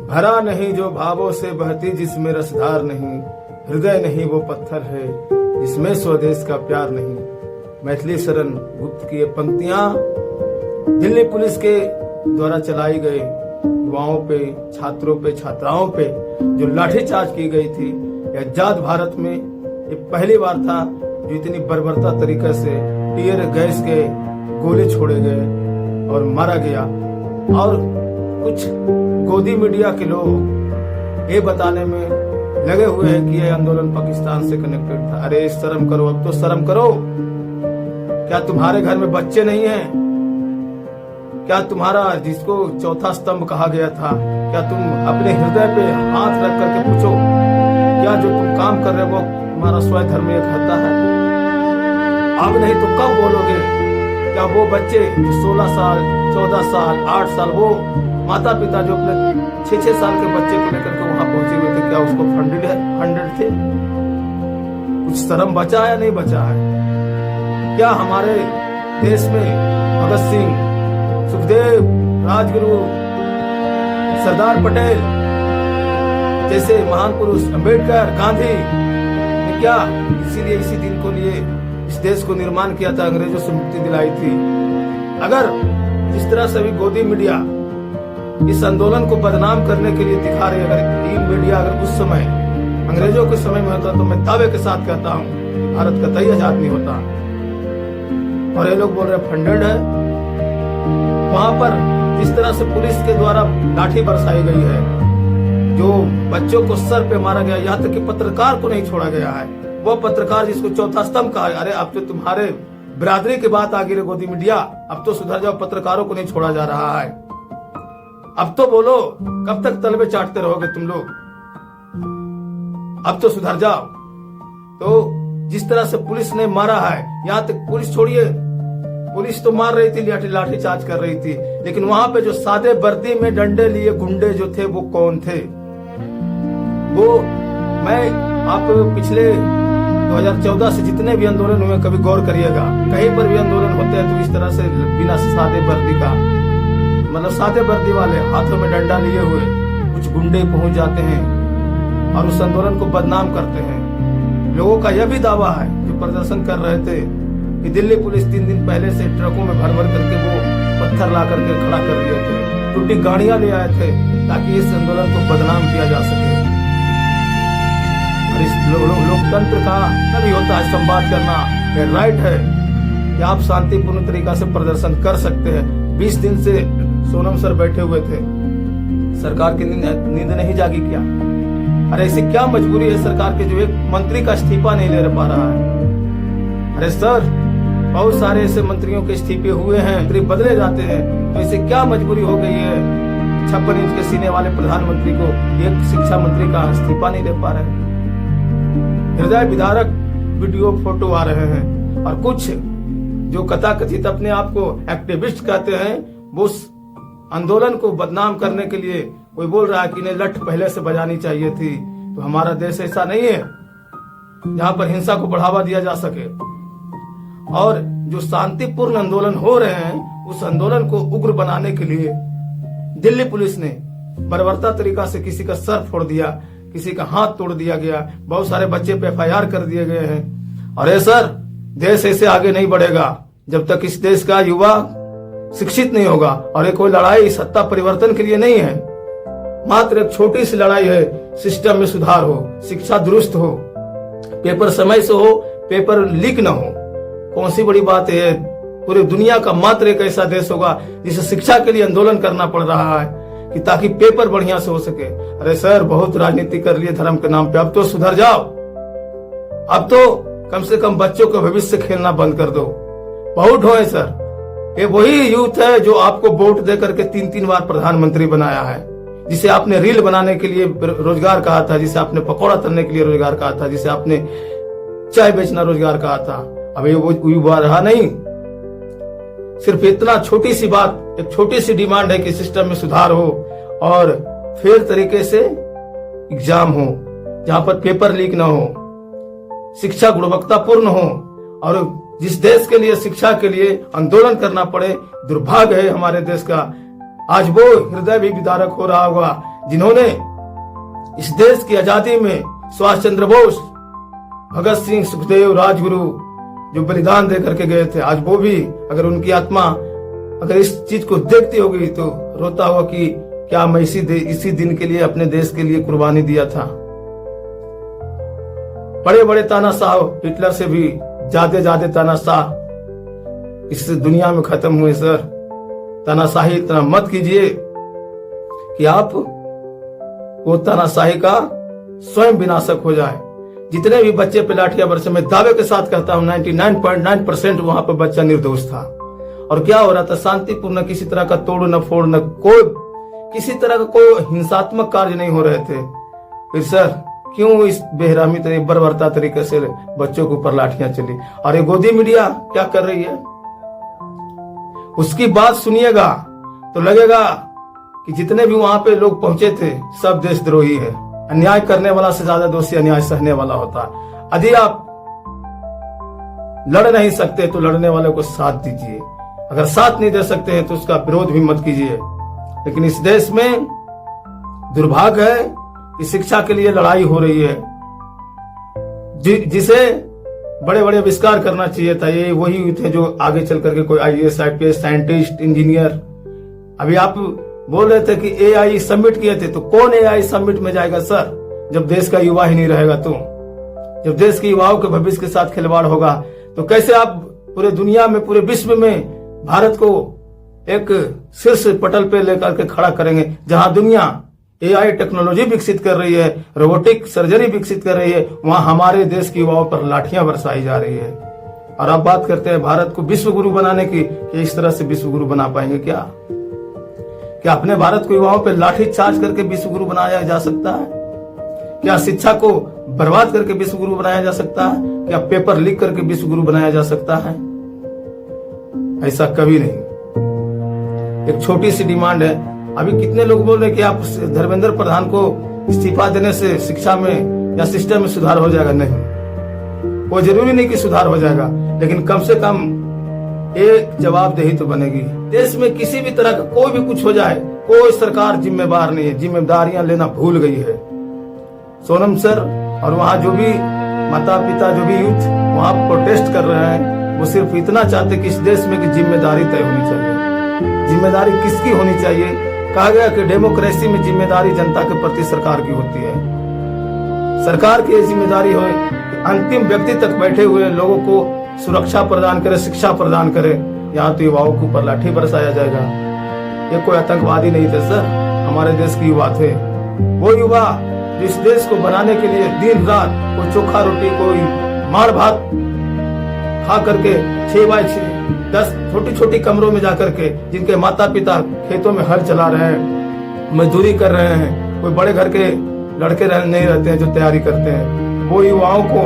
भरा नहीं जो भावों से बहती जिसमें रसधार नहीं, हृदय नहीं वो पत्थर है जिसमें स्वदेश का प्यार नहीं। मैथिली शरण गुप्त की ये पंक्तियां दिल्ली पुलिस के द्वारा चलाई गई युवाओं पे, छात्रों पे, छात्राओं पे जो लाठीचार्ज की गई थी, आजाद भारत में ये पहली बार था जो इतनी बर्बरता तरीके से टीयर गैस के गोले छोड़े गए और मारा गया। और कुछ गोदी मीडिया के लोग ये बताने में लगे हुए हैं कि यह आंदोलन पाकिस्तान से कनेक्टेड था। अरे शर्म करो, अब तो शर्म करो। क्या तुम्हारे घर में बच्चे नहीं हैं? क्या तुम्हारा जिसको चौथा स्तंभ कहा गया था, क्या तुम अपने हृदय पे हाथ रख करके पूछो क्या जो तुम काम कर रहे हो वो तुम्हारा स्वयं धर्मीय हत्या है? अब नहीं तो कब बोलोगे? क्या वो बच्चे जो 16 साल, 14 साल, 8 साल, वो माता पिता जो अपने 6-6 साल के बच्चे को लेकर के वहां पहुंचे हुए थे, क्या उसको फंडेड थे? कुछ शर्म बचा है? नहीं बचा है। क्या हमारे देश में भगत सिंह, सुखदेव, राजगुरु, सरदार पटेल जैसे महान पुरुष, अंबेडकर, गांधी ने क्या इसीलिए इसी दिन को लिए इस देश को निर्माण किया था, अंग्रेजों से मुक्ति दिलाई थी? अगर जिस तरह से भी गोदी मीडिया इस आंदोलन को बदनाम करने के लिए दिखा रही, अगर ये मीडिया अगर उस समय अंग्रेजों के समय में होता तो मैं दावे के साथ कहता हूँ भारत का कतई आजाद नहीं होता। और ये लोग बोल रहे फंडेड है। वहां पर जिस तरह से पुलिस के द्वारा लाठी बरसाई गई है, जो बच्चों को सर पे मारा गया, यहाँ तक कि पत्रकार को नहीं छोड़ा गया है। वो पत्रकार जिसको चौथा स्तंभ कहा, अरे अब तो तुम्हारे बिरादरी की बात आ गई रे गोदी मीडिया, अब तो सुधर जाओ, पत्रकारों को नहीं छोड़ा जा रहा है। अब तो बोलो, कब तक तलबे चाटते रहोगे तुम लोग? अब तो सुधर जाओ। तो जिस तरह से पुलिस ने मारा है, यहाँ तक पुलिस छोड़िए, पुलिस तो मार रही थी, लाठी चार्ज कर रही थी, लेकिन वहां पे जो सादे वर्दी में डंडे लिए गुंडे जो थे वो कौन थे? वो मैं आप पिछले 2014 से जितने भी आंदोलन हुए कभी गौर करिएगा, कहीं पर भी आंदोलन होते हैं तो इस तरह से बिना सादे वर्दी का, मतलब सादे वर्दी वाले हाथों में डंडा लिए हुए कुछ गुंडे पहुंच जाते हैं और उस आंदोलन को बदनाम करते हैं। लोगों का यह भी दावा है जो प्रदर्शन कर रहे थे कि दिल्ली पुलिस 3 दिन पहले से ट्रकों में भर भर करके वो पत्थर ला करके खड़ा कर दिए थे, टूटी गाड़ियां ले आए थे ताकि इस आंदोलन को बदनाम किया जा सके। और इस लोकतंत्र का तभी होता है संवाद करना, ये राइट है कि आप शांतिपूर्ण तरीका से प्रदर्शन कर सकते हैं। 20 दिन से सोनम सर बैठे हुए थे, सरकार की नींद नहीं जागी क्या? अरे ऐसी क्या मजबूरी है सरकार के जो एक मंत्री का इस्तीफा नहीं ले पा रहा है? अरे सर, बहुत सारे ऐसे मंत्रियों के इस्तीफे हुए हैं, मंत्री बदले जाते हैं, तो ऐसे क्या मजबूरी हो गई है 56 इंच के सीने वाले प्रधानमंत्री को एक शिक्षा मंत्री का इस्तीफा नहीं दे पा रहे? हृदय विदारक वीडियो फोटो आ रहे हैं और कुछ जो कथाकथित अपने आप को एक्टिविस्ट कहते हैं, वो आंदोलन को बदनाम करने के लिए कोई बोल रहा है कि इन्हें लठ पहले से बजानी चाहिए थी। तो हमारा देश ऐसा नहीं है जहां पर हिंसा को बढ़ावा दिया जा सके। और जो शांतिपूर्ण आंदोलन हो रहे हैं, उस आंदोलन को उग्र बनाने के लिए दिल्ली पुलिस ने बर्बरता तरीका से किसी का सर फोड़ दिया, किसी का हाथ तोड़ दिया गया, बहुत सारे बच्चे पे FIR कर दिए गए हैं। और सर, देश ऐसे आगे नहीं बढ़ेगा जब तक इस देश का युवा शिक्षित नहीं होगा। और कोई लड़ाई सत्ता परिवर्तन के लिए नहीं है, मात्र एक छोटी सी लड़ाई है, सिस्टम में सुधार हो, शिक्षा दुरुस्त हो, पेपर समय से हो, पेपर लीक ना हो। कौन सी बड़ी बात है? पूरी दुनिया का मात्र एक ऐसा देश होगा जिसे शिक्षा के लिए आंदोलन करना पड़ रहा है कि ताकि पेपर बढ़िया से हो सके। अरे सर, बहुत राजनीति कर लिए धर्म के नाम पे, अब तो सुधर जाओ। अब तो कम से कम बच्चों का भविष्य खेलना बंद कर दो। बहुत ढोए सर, ये वही यूथ है जो आपको वोट दे करके 3-3 बार प्रधानमंत्री बनाया है, जिसे आपने रील बनाने के लिए रोजगार कहा था, जिसे आपने पकौड़ा तलने के लिए रोजगार कहा था, जिसे आपने चाय बेचना रोजगार कहा था। अब ये वो युवा रहा नहीं। सिर्फ इतना छोटी सी बात, एक छोटी सी डिमांड है कि सिस्टम में सुधार हो और फेयर तरीके से एग्जाम हो, जहां पर पेपर लीक ना हो, शिक्षा गुणवत्तापूर्ण हो। और जिस देश के लिए शिक्षा के लिए आंदोलन करना पड़े, दुर्भाग्य है हमारे देश का। आज वो हृदय भी विदारक हो रहा होगा जिन्होंने इस देश की आजादी में सुभाष चंद्र बोस, भगत सिंह, सुखदेव, राजगुरु जो बलिदान दे करके गए थे, आज वो भी अगर उनकी आत्मा अगर इस चीज को देखती होगी तो रोता होगा कि क्या मैं इसी दिन के लिए अपने देश के लिए कुर्बानी दिया था। बड़े बड़े तानाशाह, हिटलर से भी ज्यादा तानाशाह इस दुनिया में खत्म हुए। सर, तानाशाही इतना मत कीजिए कि आप वो तानाशाही का स्वयं विनाशक हो जाए। जितने भी बच्चे पे लाठियां बरसे, मैं दावे के साथ कहता हूं 99.9% वहां पर बच्चा निर्दोष था। और क्या हो रहा था? शांतिपूर्ण, किसी तरह का तोड़ न फोड़ न कोई किसी तरह का कोई हिंसात्मक कार्य नहीं हो रहे थे। फिर सर क्यों इस बेहरामी बर्बरता तरीके से बच्चों के ऊपर लाठियां चली? और ये गोदी मीडिया क्या कर रही है? उसकी बात सुनिएगा तो लगेगा कि जितने भी वहां पे लोग पहुंचे थे सब देशद्रोही है। अन्याय करने वाला से ज्यादा दोषी अन्याय सहने वाला होता है। यदि आप लड़ नहीं सकते तो लड़ने वाले को साथ दीजिए, अगर साथ नहीं दे सकते हैं तो उसका विरोध भी मत कीजिए। लेकिन इस देश में दुर्भाग्य है कि शिक्षा के लिए लड़ाई हो रही है, जिसे बड़े बड़े आविष्कार करना चाहिए था। ये वही थे जो आगे चल करके कोई IAS, IPS, साइंटिस्ट, इंजीनियर। अभी आप बोल रहे थे कि AI समिट किए थे, तो कौन AI समिट में जाएगा सर, जब देश का युवा ही नहीं रहेगा? तो जब देश के युवाओं के भविष्य के साथ खिलवाड़ होगा तो कैसे आप पूरे दुनिया में, पूरे विश्व में भारत को एक शीर्ष पटल पे लेकर के खड़ा करेंगे, जहां दुनिया AI टेक्नोलॉजी विकसित कर रही है, रोबोटिक सर्जरी विकसित कर रही है, वहां हमारे देश के युवाओं पर लाठियां बरसाई जा रही है। और आप बात करते हैं भारत को विश्व गुरु बनाने की, कि इस तरह से विश्व गुरु बना पाएंगे क्या? क्या अपने भारत को युवाओं पर लाठी चार्ज करके विश्व गुरु बनाया जा सकता है? क्या शिक्षा को बर्बाद करके विश्व गुरु बनाया जा सकता है? क्या पेपर लीक करके विश्व गुरु बनाया जा सकता है? ऐसा कभी नहीं। एक छोटी सी डिमांड है। अभी कितने लोग बोल रहे हैं कि आप धर्मेंद्र प्रधान को इस्तीफा देने से शिक्षा में या सिस्टम में सुधार हो जाएगा। नहीं, कोई जरूरी नहीं कि सुधार हो जाएगा, लेकिन कम से कम एक जवाबदेही तो बनेगी। देश में किसी भी तरह का कोई भी कुछ हो जाए, कोई सरकार जिम्मेदार नहीं है, जिम्मेदारियां लेना भूल गई है। सोनम सर और वहाँ जो भी माता पिता, जो भी यूथ वहाँ प्रोटेस्ट कर रहे हैं, वो सिर्फ इतना चाहते कि इस देश में कि जिम्मेदारी तय होनी चाहिए। जिम्मेदारी किसकी होनी चाहिए? कहा गया कि डेमोक्रेसी में जिम्मेदारी जनता के प्रति सरकार की होती है। सरकार की जिम्मेदारी हो कि अंतिम व्यक्ति तक बैठे हुए लोगों को सुरक्षा प्रदान करे, शिक्षा प्रदान करे। यहाँ तो युवाओं के ऊपर लाठी बरसाया जाएगा। ये कोई आतंकवादी नहीं थे सर, हमारे देश के युवा थे। वो युवा जो इस देश को बनाने के लिए दिन रात कोई चोखा रोटी, कोई मार भात खा करके 6x6 10 छोटी छोटी कमरों में जाकर के, जिनके माता पिता खेतों में हल चला रहे हैं, मजदूरी कर रहे हैं, कोई बड़े घर के लड़के नहीं रहते हैं जो तैयारी करते हैं, वो युवाओं को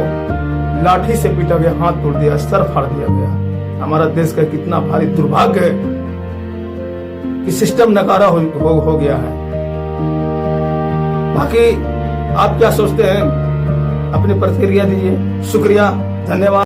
लाठी से पीटा गया, हाथ तोड़ दिया, सर फाड़ दिया गया। हमारा देश का कितना भारी दुर्भाग्य है कि सिस्टम नकारा हो गया है। बाकी आप क्या सोचते हैं? अपनी प्रतिक्रिया दीजिए। शुक्रिया, धन्यवाद।